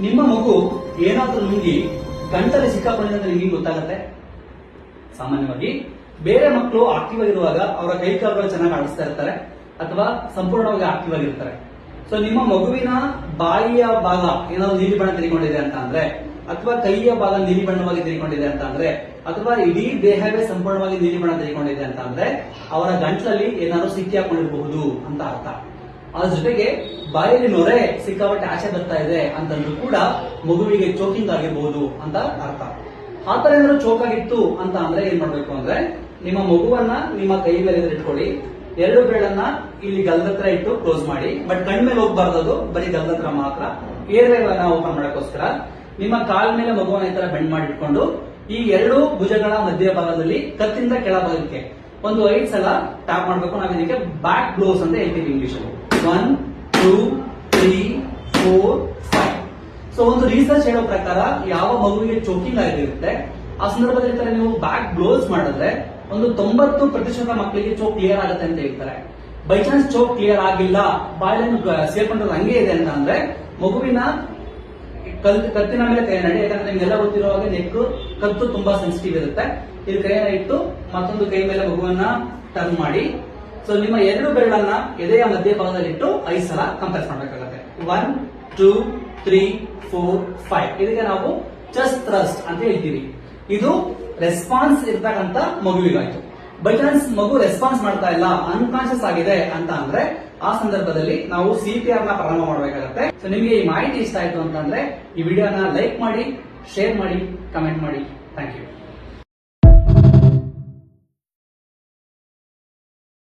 ನಿಮ್ಮ ಮಗು ಏನಾದ್ರೂ ನುಂಗಿ ಗಂಟಲ್ಲಿ ಸಿಕ್ಕಾಕೊಂಡಿದೆ ಅಂತ ನಿಮಗೆ ಗೊತ್ತಾಗತ್ತೆ. ಸಾಮಾನ್ಯವಾಗಿ ಬೇರೆ ಮಕ್ಕಳು ಆಕ್ಟಿವ್ ಆಗಿರುವಾಗ ಅವರ ಕೈ ಕಾಲುಗಳು ಚೆನ್ನಾಗಿ ಆಡಿಸ್ತಾ ಇರ್ತಾರೆ ಅಥವಾ ಸಂಪೂರ್ಣವಾಗಿ ಆಕ್ಟಿವ್ ಆಗಿರ್ತಾರೆ. ಸೊ ನಿಮ್ಮ ಮಗುವಿನ ಬಾಯಿಯ ಭಾಗ ಏನಾದ್ರು ನೀಲಿ ಬಣ್ಣ ತೆಗೆದುಕೊಂಡಿದೆ ಅಂತ ಅಂದ್ರೆ, ಅಥವಾ ಕೈಯ ಭಾಗ ನೀಲಿ ಬಣ್ಣವಾಗಿ ತೆಗೆದುಕೊಂಡಿದೆ ಅಂತ ಅಂದ್ರೆ, ಅಥವಾ ಇಡೀ ದೇಹವೇ ಸಂಪೂರ್ಣವಾಗಿ ನೀಲಿ ಬಣ್ಣ ತೆಗೆದುಕೊಂಡಿದೆ ಅಂತ ಅಂದ್ರೆ ಅವರ ಗಂಟ್ಲಲ್ಲಿ ಏನಾದ್ರು ಸಿಕ್ಕಿ ಹಾಕೊಂಡಿರಬಹುದು ಅಂತ ಅರ್ಥ. ಅದ್ರ ಜೊತೆಗೆ ಬಾಯಲ್ಲಿ ನೊರೆ ಸಿಕ್ಕಾಪಟ್ಟೆ ಆಸೆ ಬರ್ತಾ ಇದೆ ಅಂತಂದ್ರೂ ಕೂಡ ಮಗುವಿಗೆ ಚೋಕಿಂಗ್ ಆಗಿರಬಹುದು ಅಂತ ಅರ್ಥ. ಆತರ ಏನಾದ್ರು ಚೋಕ್ ಆಗಿತ್ತು ಅಂತ ಅಂದ್ರೆ ಏನ್ ಮಾಡ್ಬೇಕು ಅಂದ್ರೆ, ನಿಮ್ಮ ಮಗುವನ್ನ ನಿಮ್ಮ ಕೈ ಮೇಲೆ ಇಟ್ಕೊಳ್ಳಿ, ಎರಡು ಬೆರಳನ್ನ ಇಲ್ಲಿ ಗಲ್ದತ್ರ ಇಟ್ಟು ಕ್ಲೋಸ್ ಮಾಡಿ, ಬಟ್ ಕಣ್ಮೇಲೆ ಹೋಗ್ಬಾರ್ದು, ಬರೀ ಗಲ್ದತ್ರ ಮಾತ್ರ. ಏರ್ವೇನ ಓಪನ್ ಮಾಡಕ್ಕೋಸ್ಕರ ನಿಮ್ಮ ಕಾಲ್ ಮೇಲೆ ಮಗುವನ್ನ ಈ ತರ ಬೆಂಡ್ ಮಾಡಿ ಇಟ್ಕೊಂಡು ಈ ಎರಡು ಭುಜಗಳ ಮಧ್ಯ ಭಾಗದಲ್ಲಿ ಕತ್ತಿಂದ ಕೆಳಭಾಗಕ್ಕೆ ಒಂದು 5 ಸಲ ಟ್ಯಾಪ್ ಮಾಡಬೇಕು. ನಾವು ಇದಕ್ಕೆ ಬ್ಯಾಕ್ ಬ್ಲೋಸ್ ಅಂತ ಹೇಳ್ತೀವಿ ಇಂಗ್ಲಿಷ್ ಅಲ್ಲಿ. 1 2 3 4 5. ಸೊ ಒಂದು ರಿಸರ್ಚ್ ಹೇಳೋ ಪ್ರಕಾರ ಯಾವ ಮಗುವಿಗೆ ಚೋಕಿಂಗ್ ಆಗಿರುತ್ತೆ ಆ ಸಂದರ್ಭದಲ್ಲಿ ನೀವು ಬ್ಯಾಕ್ ಬ್ಲೋಸ್ ಮಾಡಿದ್ರೆ ಒಂದು 90% ಮಕ್ಕಳಿಗೆ ಚೋಕ್ ಕ್ಲಿಯರ್ ಆಗುತ್ತೆ ಅಂತ ಹೇಳ್ತಾರೆ. ಬೈ ಚಾನ್ಸ್ ಚೋಕ್ ಕ್ಲಿಯರ್ ಆಗಿಲ್ಲ, ಬಾಯಲ್ಲಿ ಸೇರ್ಕೊಂಡ್ರೆ ಹಂಗೆ ಇದೆ ಅಂತ ಅಂದ್ರೆ ಮಗುವಿನ ಕತ್ತಿನ ಮೇಲೆ ಕೈ ನಡಿ. ಯಾಕಂದ್ರೆ ನಿಮ್ಗೆಲ್ಲ ಗೊತ್ತಿರುವಾಗ ಕತ್ತು ತುಂಬಾ ಸೆನ್ಸಿಟಿವ್ ಇರುತ್ತೆ. ಇಲ್ಲಿ ಕೈಯನ್ನ ಇಟ್ಟು ಮತ್ತೊಂದು ಕೈ ಮೇಲೆ ಮಗುವನ್ನ ಟರ್ನ್ ಮಾಡಿ. ಸೊ ನಿಮ್ಮ ಎರಡು ಬೆರಳನ್ನ ಎದೆಯ ಮಧ್ಯ ಭಾಗದಲ್ಲಿ ಇಟ್ಟು 5 ಸಲ ಕಂಪ್ರೆಸ್ ಮಾಡಬೇಕಾಗುತ್ತೆ. 1 2 3 4 5. ಇದಕ್ಕೆ ನಾವು ಚೆಸ್ಟ್ ಥ್ರಸ್ಟ್ ಅಂತ ಹೇಳ್ತೀವಿ. ಇದು ರೆಸ್ಪಾನ್ಸ್ ಇರ್ತಕ್ಕಂತ ಮಗುವಿಗಾಯ್ತು. ಬೈ ಚಾನ್ಸ್ ಮಗು ರೆಸ್ಪಾನ್ಸ್ ಮಾಡ್ತಾ ಇಲ್ಲ, ಅನ್ಕಾನ್ಶಿಯಸ್ ಆಗಿದೆ ಅಂತ ಅಂದ್ರೆ ಆ ಸಂದರ್ಭದಲ್ಲಿ ನಾವು CPR ನ ಪ್ರಾರಂಭ ಮಾಡಬೇಕಾಗುತ್ತೆ. ಸೊ ನಿಮಗೆ ಈ ಮಾಹಿತಿ ಇಷ್ಟ ಆಯ್ತು ಅಂತಂದ್ರೆ ಈ ವಿಡಿಯೋನ ಲೈಕ್ ಮಾಡಿ, ಶೇರ್ ಮಾಡಿ, ಕಮೆಂಟ್ ಮಾಡಿ. Thank you.